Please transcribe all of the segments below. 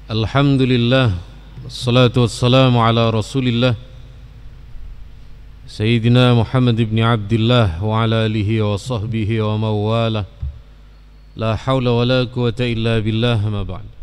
Alhamdulillah, wassalatu wassalamu ala rasulillah Sayyidina Muhammad ibn Abdillah wa ala alihi wa sahbihi wa mawala. La hawla wa la quwata illa billah, ma ba'd.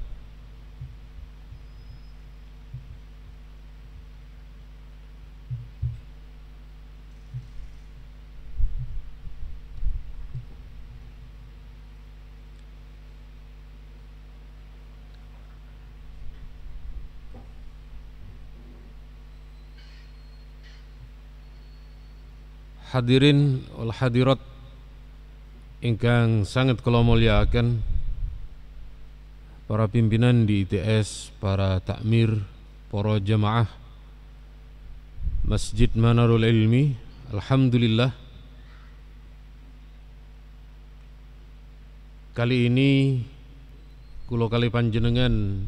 Hadirin wal hadirat ingkang sangat kula mulyakaken, para pimpinan di ITS, para takmir, para jamaah Masjid Manarul Ilmi. Alhamdulillah, kali ini kula kali panjenengan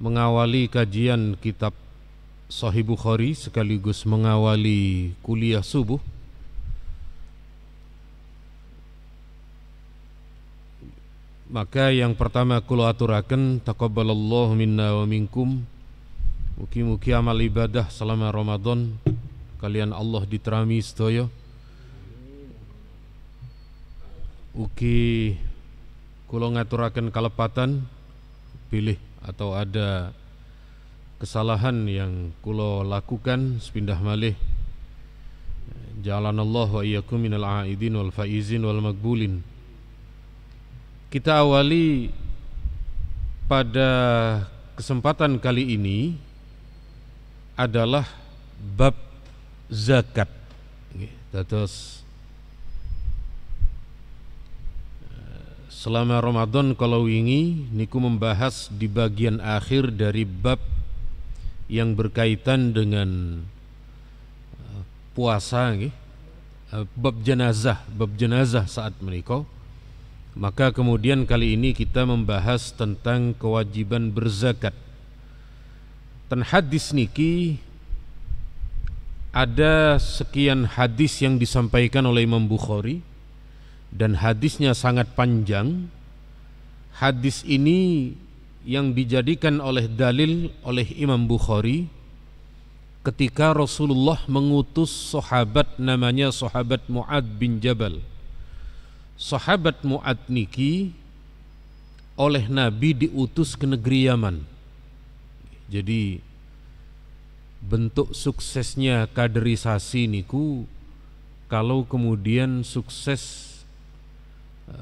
mengawali kajian kitab Sahih Bukhari sekaligus mengawali kuliah subuh. Maka yang pertama kula aturaken, taqabbalallahu minna wa minkum. Mugi-mugi amal ibadah selama Ramadan kalian Allah diterami sedaya. Ugi kula ngaturaken kalepatan pilih atau ada kesalahan yang kula lakukan sepindah malih. Ja'alanallahu wa iyyakum minal aidin wal faizin wal magbulin. Kita awali pada kesempatan kali ini adalah bab zakat. Terus selama Ramadan kalau wingi niku membahas di bagian akhir dari bab yang berkaitan dengan puasa, bab jenazah saat menikah. Maka kemudian kali ini kita membahas tentang kewajiban berzakat. Dan hadis niki ada sekian hadis yang disampaikan oleh Imam Bukhari dan hadisnya sangat panjang. Hadis ini yang dijadikan oleh dalil oleh Imam Bukhari ketika Rasulullah mengutus sahabat namanya sahabat Mu'ad bin Jabal. Sahabat Mu'ad niki oleh Nabi diutus ke negeri Yaman. Jadi bentuk suksesnya kaderisasi niku kalau kemudian sukses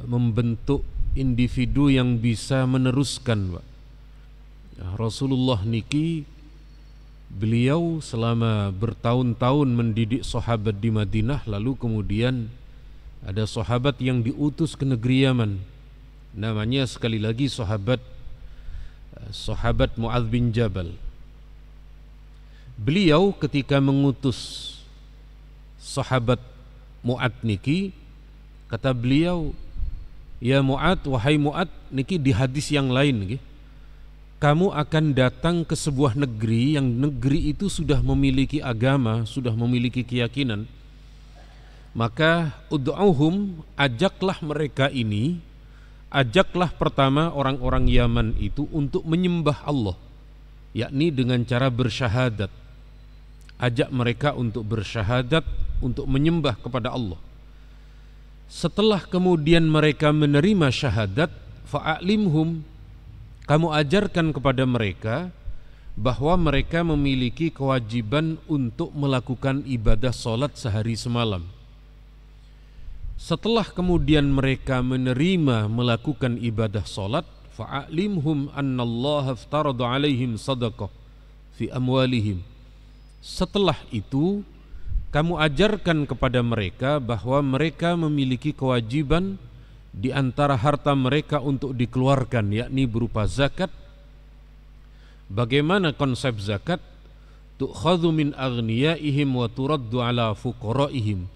membentuk individu yang bisa meneruskan, Pak. Rasulullah niki beliau selama bertahun-tahun mendidik sahabat di Madinah, lalu kemudian ada sahabat yang diutus ke negeri Yaman, namanya sekali lagi sahabat Mu'adz bin Jabal. Beliau ketika mengutus sahabat Mu'adz niki, kata beliau, ya Mu'adz, wahai Mu'adz, niki di hadis yang lain kamu akan datang ke sebuah negeri yang negeri itu sudah memiliki agama, sudah memiliki keyakinan. Maka ud'uhum, ajaklah mereka ini, ajaklah pertama orang-orang Yaman itu untuk menyembah Allah, yakni dengan cara bersyahadat. Ajak mereka untuk bersyahadat, untuk menyembah kepada Allah. Setelah kemudian mereka menerima syahadat, fa'alimhum, kamu ajarkan kepada mereka bahwa mereka memiliki kewajiban untuk melakukan ibadah salat sehari semalam. Setelah kemudian mereka menerima melakukan ibadah salat, fa'alimhum annallaha aftarada alaihim sadaqah fi amwalihim. Setelah itu kamu ajarkan kepada mereka bahwa mereka memiliki kewajiban di antara harta mereka untuk dikeluarkan, yakni berupa zakat. Bagaimana konsep zakat? Tu'khadhu min aghniyaihim wa turaddu ala fuqaraihim.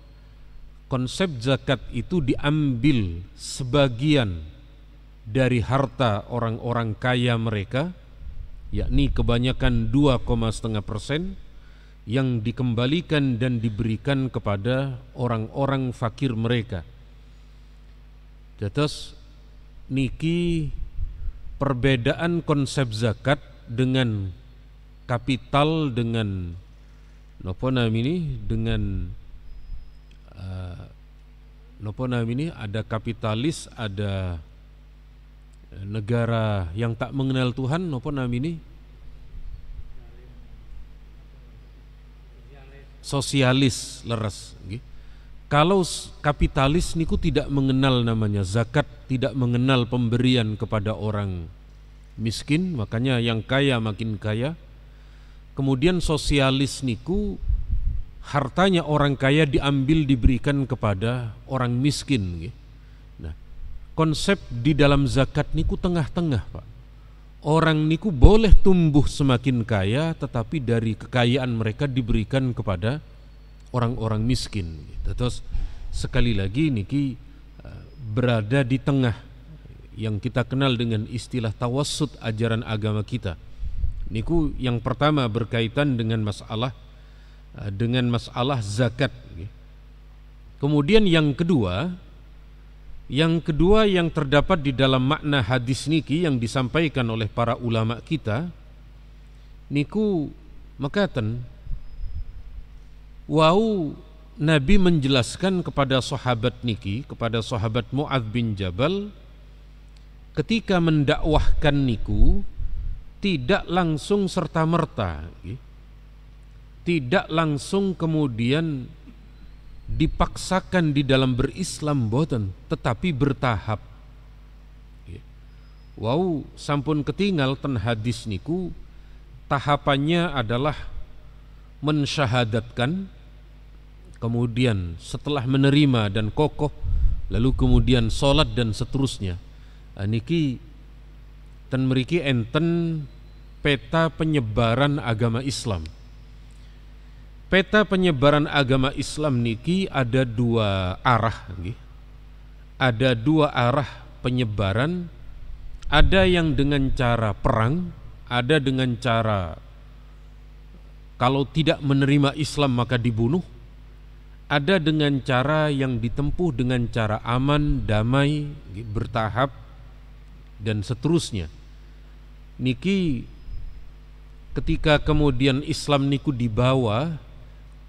Konsep zakat itu diambil sebagian dari harta orang-orang kaya mereka, yakni kebanyakan 2,5%, yang dikembalikan dan diberikan kepada orang-orang fakir mereka. Terus niki perbedaan konsep zakat dengan kapital, dengan napa namini, dengan napa namini, ada kapitalis, ada negara yang tak mengenal Tuhan, napa namini, sosialis leres nggih. Kalau kapitalis niku tidak mengenal namanya zakat, tidak mengenal pemberian kepada orang miskin, makanya yang kaya makin kaya. Kemudian sosialis niku hartanya orang kaya diambil diberikan kepada orang miskin nggih. Nah, konsep di dalam zakat niku tengah-tengah, Pak. Orang niku boleh tumbuh semakin kaya, tetapi dari kekayaan mereka diberikan kepada orang-orang miskin. Terus sekali lagi niki berada di tengah yang kita kenal dengan istilah tawassut ajaran agama kita. Niku yang pertama berkaitan dengan masalah zakat. Kemudian yang kedua yang terdapat di dalam makna hadis niki yang disampaikan oleh para ulama kita niku makaten wau Nabi menjelaskan kepada sahabat niki, kepada sahabat Mu'adz bin Jabal, ketika mendakwahkan niku tidak langsung serta-merta, tidak langsung kemudian dipaksakan di dalam berislam boten, tetapi bertahap. Wau sampun ketinggal ten hadis niku, tahapannya adalah mensyahadatkan, kemudian setelah menerima dan kokoh, lalu kemudian sholat dan seterusnya. Niki ten mriki enten peta penyebaran agama Islam. Peta penyebaran agama Islam niki ada dua arah, ada dua arah penyebaran. Ada yang dengan cara perang, ada dengan cara kalau tidak menerima Islam maka dibunuh. Ada dengan cara yang ditempuh dengan cara aman, damai, bertahap, dan seterusnya. Niki ketika kemudian Islam niku dibawa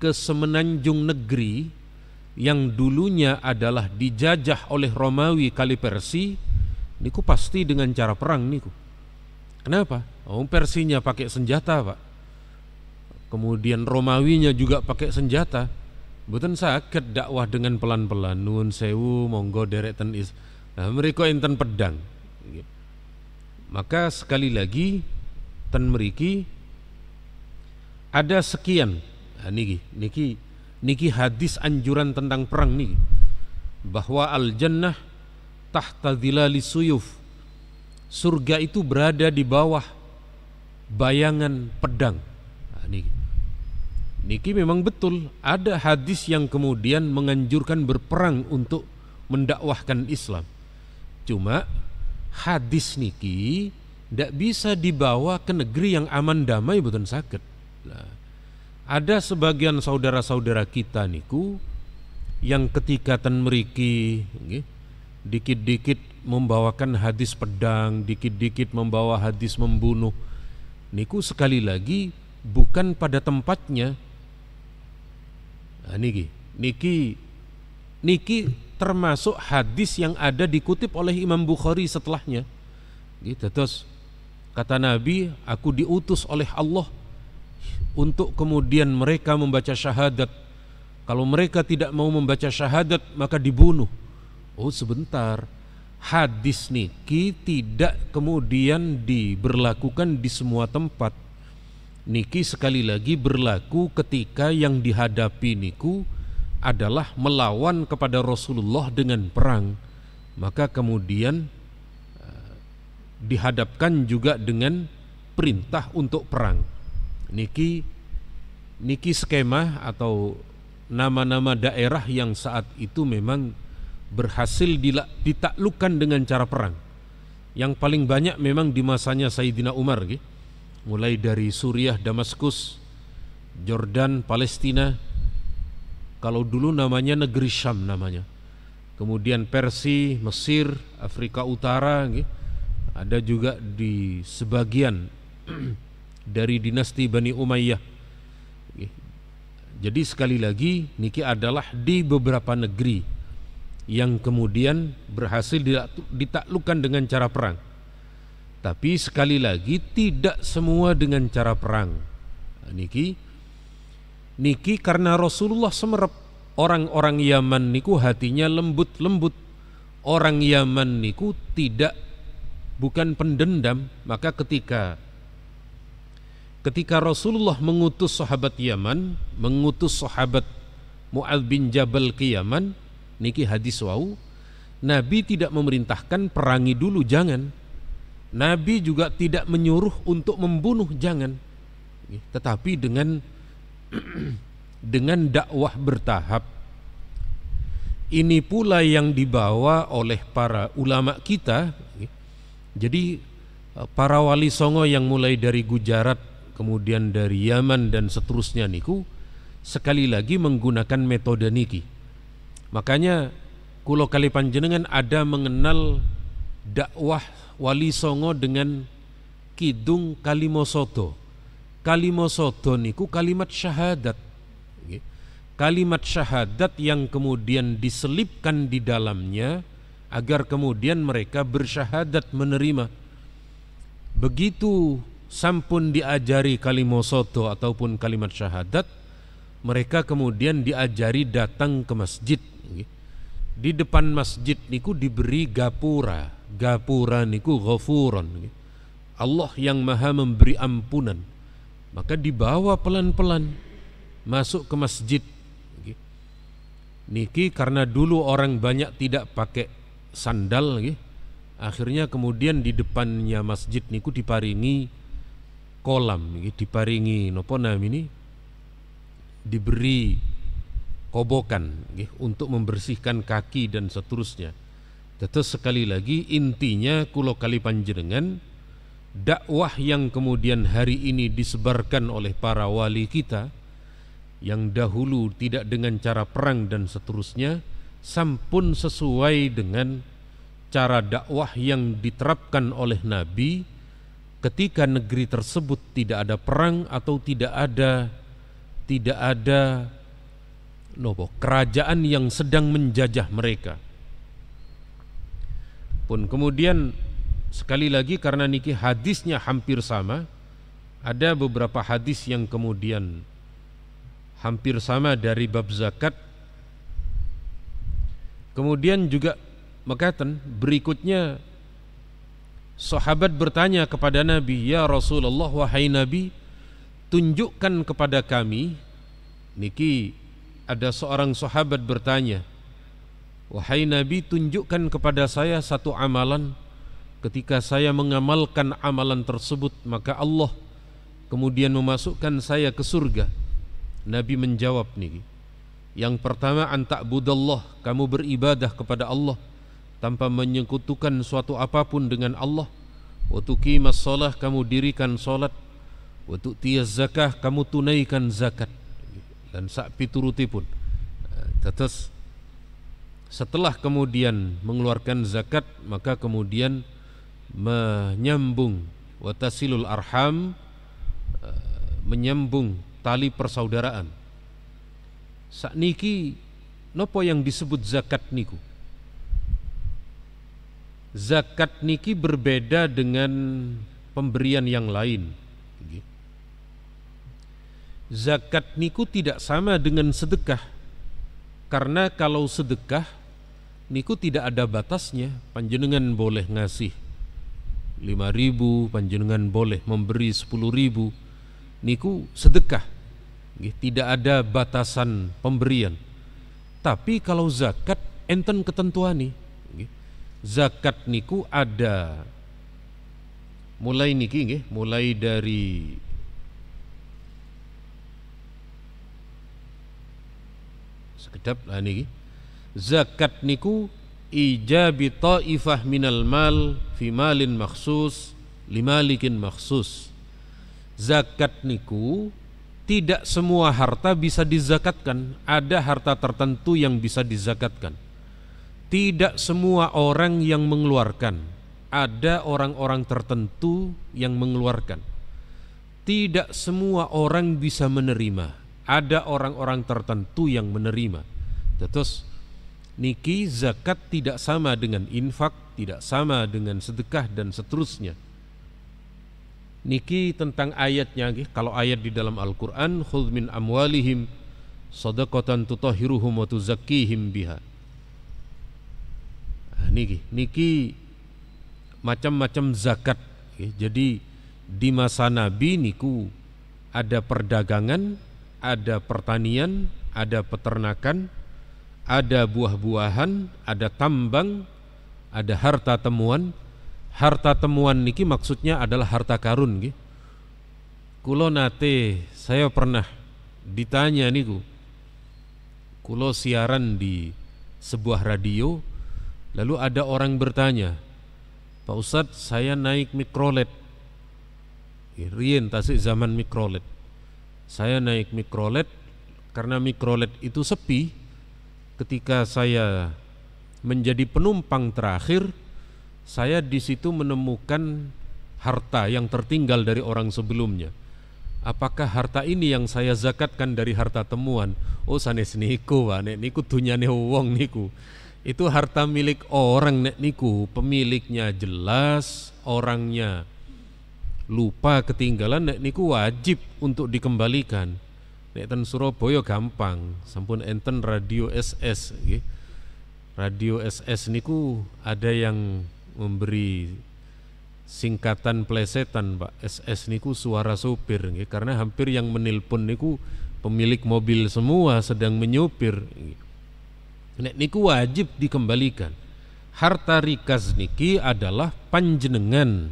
ke semenanjung negeri yang dulunya adalah dijajah oleh Romawi kali Persia, niku pasti dengan cara perang niku. Kenapa? Persinya pakai senjata, Pak. Kemudian Romawinya juga pakai senjata. Mboten saged dakwah dengan pelan-pelan, nuwun sewu monggo derek ten is. Nah, mereka enten pedang. Maka sekali lagi ten mriki ada sekian. Nah, niki hadis anjuran tentang perang niki, bahwa al jannah tahta dhilali suyuf. Surga itu berada di bawah bayangan pedang. Nah, niki memang betul ada hadis yang kemudian menganjurkan berperang untuk mendakwahkan Islam. Cuma hadis niki tidak bisa dibawa ke negeri yang aman damai, boten saged. Nah, ada sebagian saudara-saudara kita niku yang ketika ten mriki dikit-dikit membawakan hadis pedang, dikit-dikit membawa hadis membunuh. Niku sekali lagi bukan pada tempatnya. Nah, niki termasuk hadis yang ada dikutip oleh Imam Bukhari setelahnya. Gitu. Terus kata Nabi, aku diutus oleh Allah untuk kemudian mereka membaca syahadat. Kalau mereka tidak mau membaca syahadat maka dibunuh. Oh sebentar, hadis niki tidak kemudian diberlakukan di semua tempat. Niki sekali lagi berlaku ketika yang dihadapi niku adalah melawan kepada Rasulullah dengan perang. Maka kemudian dihadapkan juga dengan perintah untuk perang. Niki skema atau nama-nama daerah yang saat itu memang berhasil ditaklukkan dengan cara perang. Yang paling banyak memang di masanya Sayyidina Umar, mulai dari Suriah, Damaskus, Jordan, Palestina. Kalau dulu namanya negeri Syam namanya. Kemudian Persia, Mesir, Afrika Utara, ada juga di sebagian dari dinasti Bani Umayyah. Jadi sekali lagi niki adalah di beberapa negeri yang kemudian berhasil ditaklukkan dengan cara perang. Tapi sekali lagi tidak semua dengan cara perang. Niki karena Rasulullah semerep, orang-orang Yaman niku hatinya lembut-lembut. Orang Yaman niku bukan pendendam, maka ketika Rasulullah mengutus sahabat Yaman, mengutus sahabat Mu'adz bin Jabal ke Yaman, niki hadis wau, Nabi tidak memerintahkan perangi dulu, jangan. Nabi juga tidak menyuruh untuk membunuh, jangan. Tetapi dengan dakwah bertahap. Ini pula yang dibawa oleh para ulama kita. Jadi para wali songo yang mulai dari Gujarat, kemudian dari Yaman dan seterusnya niku sekali lagi menggunakan metode niki. Makanya kulo kali panjenengan ada mengenal dakwah wali songo dengan kidung kalimosoto. Kalimosoto niku kalimat syahadat. Kalimat syahadat yang kemudian diselipkan di dalamnya agar kemudian mereka bersyahadat menerima. Begitu sampun diajari kalimosoto ataupun kalimat syahadat, mereka kemudian diajari datang ke masjid. Di depan masjid niku diberi gapura. Gapura niku ghafuran. Allah yang maha memberi ampunan. Maka dibawa pelan-pelan masuk ke masjid. Niki karena dulu orang banyak tidak pakai sandal, akhirnya kemudian di depannya masjid niku diparingi kolam, diparingi nopo namini, diberi kobokan untuk membersihkan kaki dan seterusnya. Terus sekali lagi intinya kulo kali panjenengan, dakwah yang kemudian hari ini disebarkan oleh para wali kita yang dahulu tidak dengan cara perang dan seterusnya, sampun sesuai dengan cara dakwah yang diterapkan oleh Nabi ketika negeri tersebut tidak ada perang atau tidak ada kerajaan yang sedang menjajah mereka. Pun kemudian sekali lagi karena niki hadisnya hampir sama, ada beberapa hadis yang kemudian hampir sama dari bab zakat. Kemudian juga makaten berikutnya sahabat bertanya kepada Nabi, "Ya Rasulullah, wahai Nabi, tunjukkan kepada kami." Niki ada seorang sahabat bertanya, "Wahai Nabi, tunjukkan kepada saya satu amalan. Ketika saya mengamalkan amalan tersebut, maka Allah kemudian memasukkan saya ke surga." Nabi menjawab nih, yang pertama anta'budallah, kamu beribadah kepada Allah tanpa menyekutukan suatu apapun dengan Allah. Wa tuqimas shalah, kamu dirikan salat. Wa tu'tiyaz zakah, kamu tunaikan zakat. Dan sak pituruti pun. Terus setelah kemudian mengeluarkan zakat, maka kemudian menyambung wa tasilul arham, menyambung tali persaudaraan. Sakniki nopo yang disebut zakat niku? Zakat niki berbeda dengan pemberian yang lain. Zakat niku tidak sama dengan sedekah. Karena kalau sedekah niku tidak ada batasnya. Panjenengan boleh ngasih 5.000, panjenengan boleh memberi 10.000. Niku sedekah, tidak ada batasan pemberian. Tapi kalau zakat enten ketentuan nih. Zakat niku ada mulai niki, mulai dari sekedap lah niki. Zakat niku ijabi ta'ifah minal mal fi malin makhsus limalikin makhsus. Zakat niku tidak semua harta bisa dizakatkan. Ada harta tertentu yang bisa dizakatkan. Tidak semua orang yang mengeluarkan. ada orang-orang tertentu yang mengeluarkan. Tidak semua orang bisa menerima. Ada orang-orang tertentu yang menerima. Terus niki zakat tidak sama dengan infak, tidak sama dengan sedekah dan seterusnya. Niki tentang ayatnya, kalau ayat di dalam Al-Quran, khudh min amwalihim shadaqatan tutahhiruhum wa tuzakkihim biha. Niki macam-macam zakat. Jadi di masa Nabi niku ada perdagangan, ada pertanian, ada peternakan, ada buah-buahan, ada tambang, ada harta temuan. Harta temuan niki maksudnya adalah harta karun nggih. Kulo nate saya pernah ditanya niku. Kulo siaran di sebuah radio, lalu ada orang bertanya, "Pak Ustadz, saya naik mikrolet." Rien tasik zaman mikrolet. Saya naik mikrolet karena mikrolet itu sepi. Ketika saya menjadi penumpang terakhir, saya di situ menemukan harta yang tertinggal dari orang sebelumnya. Apakah harta ini yang saya zakatkan dari harta temuan? Oh, sanes niku, nek niku dunyane wong niku. Itu harta milik orang nek niku, pemiliknya jelas, orangnya lupa ketinggalan, nek niku wajib untuk dikembalikan. Nek ten Surabaya gampang, sampun enten radio SS nggih. Radio SS niku ada yang memberi singkatan plesetan, Pak. SS niku suara sopir nggih, karena hampir yang menelpon niku pemilik mobil semua sedang menyopir. Nek niku wajib dikembalikan. Harta rikas niki adalah panjenengan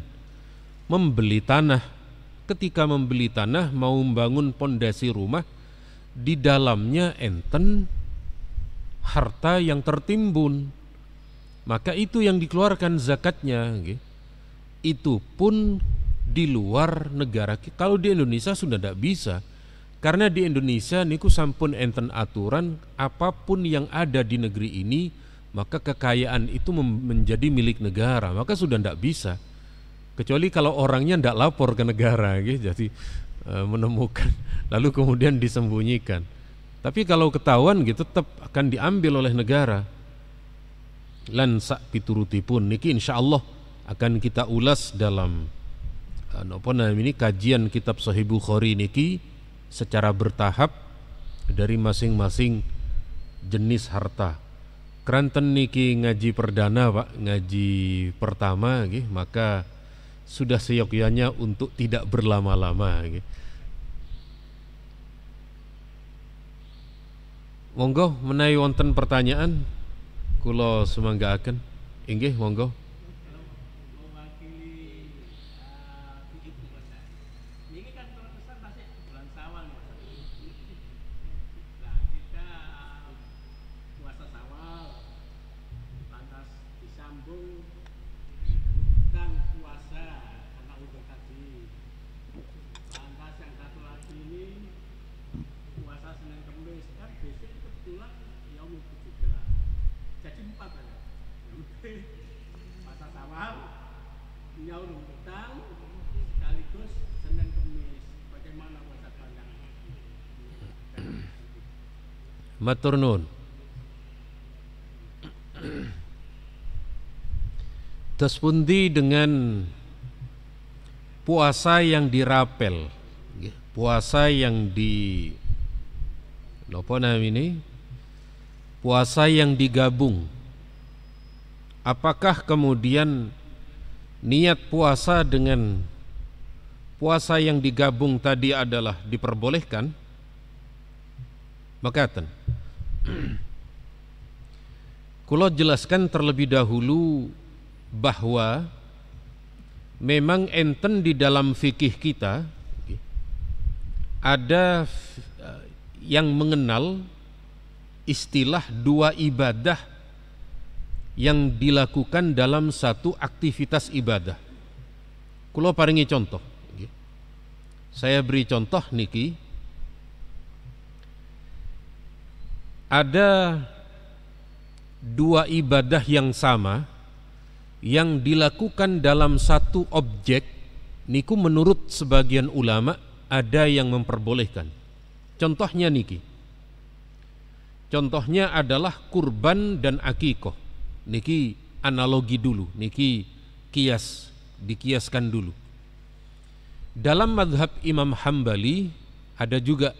membeli tanah. Ketika membeli tanah mau membangun pondasi rumah, di dalamnya enten harta yang tertimbun, maka itu yang dikeluarkan zakatnya. Itu pun di luar negara. Kalau di Indonesia sudah tidak bisa, karena di Indonesia niku sampun enten aturan, apapun yang ada di negeri ini maka kekayaan itu menjadi milik negara, maka sudah tidak bisa, kecuali kalau orangnya tidak lapor ke negara, jadi menemukan lalu kemudian disembunyikan. Tapi kalau ketahuan tetap akan diambil oleh negara. Lan sak piturutipun niki insyaallah akan kita ulas dalam ini kajian kitab Sahih Bukhari niki secara bertahap dari masing-masing jenis harta. Kranten niki ngaji perdana, Pak, ngaji pertama maka sudah seyogyanya untuk tidak berlama-lama. Monggo menawi wonten pertanyaan kula semanggaaken. Inggih monggo. Matur nuwun. Terus pundi dengan puasa yang dirapel, puasa yang di napa namine, puasa yang digabung. Apakah kemudian niat puasa dengan puasa yang digabung tadi adalah diperbolehkan? Makaten kula jelaskan terlebih dahulu bahwa memang enten di dalam fikih kita ada yang mengenal istilah dua ibadah yang dilakukan dalam satu aktivitas ibadah. Kula paringi contoh. Saya beri contoh niki. Ada dua ibadah yang sama yang dilakukan dalam satu objek niku menurut sebagian ulama ada yang memperbolehkan. Contohnya niki. Contohnya adalah kurban dan akikoh. Niki analogi dulu, niki dikiaskan dulu. Dalam madhab Imam Hambali ada juga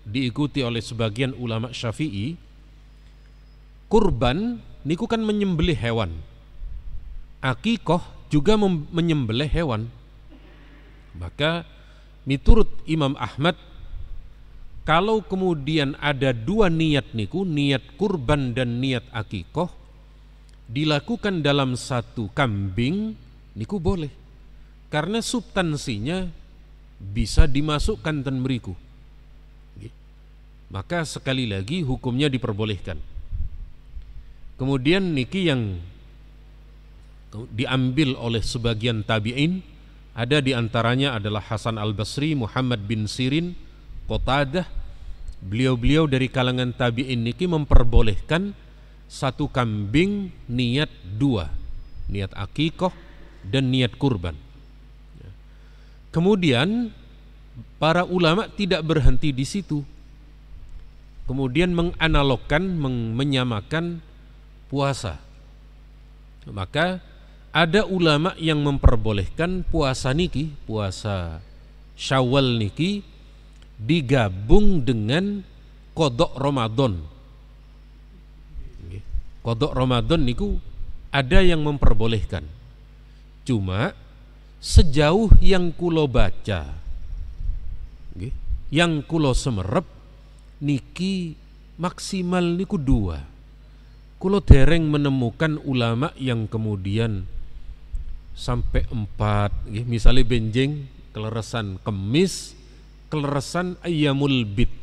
diikuti oleh sebagian ulama Syafi'i. Kurban niku kan menyembelih hewan. Akikoh juga menyembelih hewan. Maka miturut Imam Ahmad, kalau kemudian ada dua niat niku, niat kurban dan niat akikoh, dilakukan dalam satu kambing niku boleh, karena substansinya bisa dimasukkan ten meriku. Maka sekali lagi hukumnya diperbolehkan. Kemudian niki yang diambil oleh sebagian tabi'in, ada diantaranya adalah Hasan al-Basri, Muhammad bin Sirin, Qatadah. Beliau-beliau dari kalangan tabi'in niki memperbolehkan satu kambing niat dua, niat akikoh dan niat kurban. Kemudian para ulama tidak berhenti di situ, kemudian menganalogkan, menyamakan puasa. Maka ada ulama yang memperbolehkan puasa niki, puasa Syawal niki digabung dengan qodok Ramadan. Qodok Ramadan niku ada yang memperbolehkan. Cuma sejauh yang kulo baca, yang kulo semerep, niki maksimal niku dua. Kulo dereng menemukan ulama yang kemudian sampai 4, misalnya benjing keleresan Kemis, keleresan Ayyamul Bid,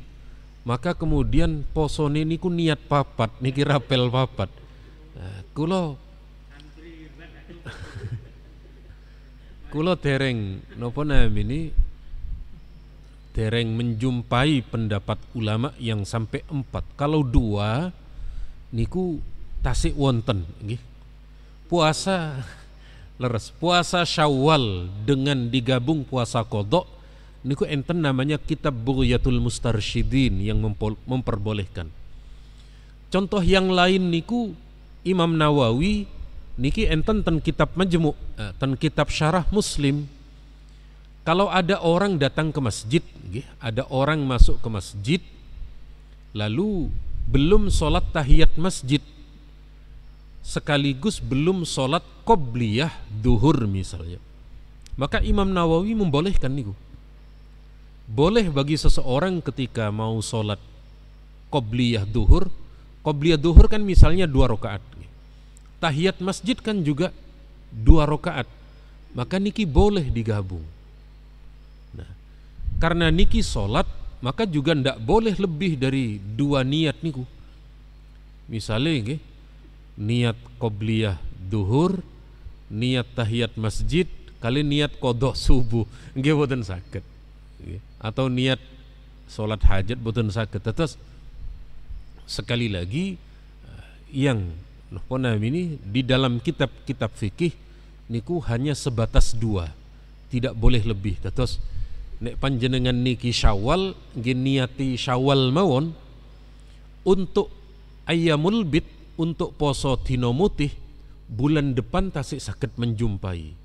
maka kemudian posone niku niat papat, niki rapel papat. Nah, kulo dereng napa namini dereng menjumpai pendapat ulama yang sampai 4. Kalau 2 niku tasik wonten nggih. Puasa leres, puasa Syawal dengan digabung puasa qadha niku enten namanya kitab Bughyatul Mustarsyidin yang memperbolehkan. Contoh yang lain niku Imam Nawawi niki enten ten kitab Majmu', ten kitab Syarah Muslim. Kalau ada orang datang ke masjid, ada orang masuk ke masjid lalu belum sholat tahiyat masjid, sekaligus belum sholat qobliyah duhur misalnya, maka Imam Nawawi membolehkan niku. Boleh bagi seseorang ketika mau sholat qobliyah duhur kan misalnya 2 rakaat, tahiyat masjid kan juga 2 rakaat, maka niki boleh digabung. Nah, karena niki sholat, maka juga ndak boleh lebih dari 2 niat niku. Misalnya niat qobliyah duhur, niat tahiyat masjid, kali niat qadha subuh, nggih boten saged. Atau niat sholat hajat boten saged. Tetes sekali lagi yang ini di dalam kitab-kitab fikih niku hanya sebatas 2, tidak boleh lebih. Tetes nek panjenengan niki Syawal nggih niati Syawal mawon untuk Ayyamul Bid, untuk poso dina mutih, bulan depan tasik saged menjumpai,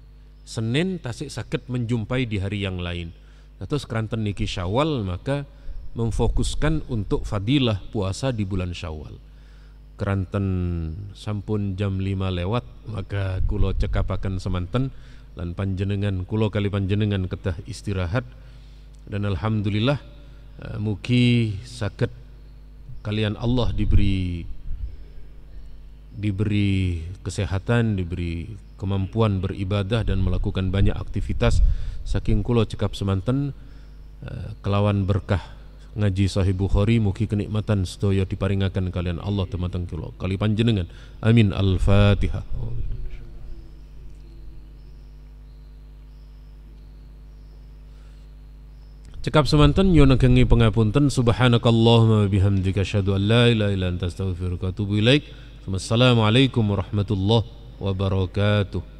Senin tasik saged menjumpai di hari yang lain. Terus keranten niki Syawal, maka memfokuskan untuk fadilah puasa di bulan Syawal. Keranten sampun jam 5 lewat, maka kulo cekapaken semanten lan panjenengan kulo kali panjenengan ketah istirahat. Dan alhamdulillah mugi saged kalian Allah diberi kesehatan, diberi kemampuan beribadah dan melakukan banyak aktivitas. Saking kulo cekap semanten kelawan berkah ngaji Sahih Bukhari, mugi kenikmatan sedaya diparingaken kalian Allah temateng kulo kali panjenengan. Amin. Al-Fatihah. Cekap semanten nyuwun agengi pangapunten. Subhanakallahumma wa bihamdika asyhadu an la ilaha illa anta astaghfiruka wa atubu ilaik. Wassalamualaikum warahmatullahi wabarakatuh.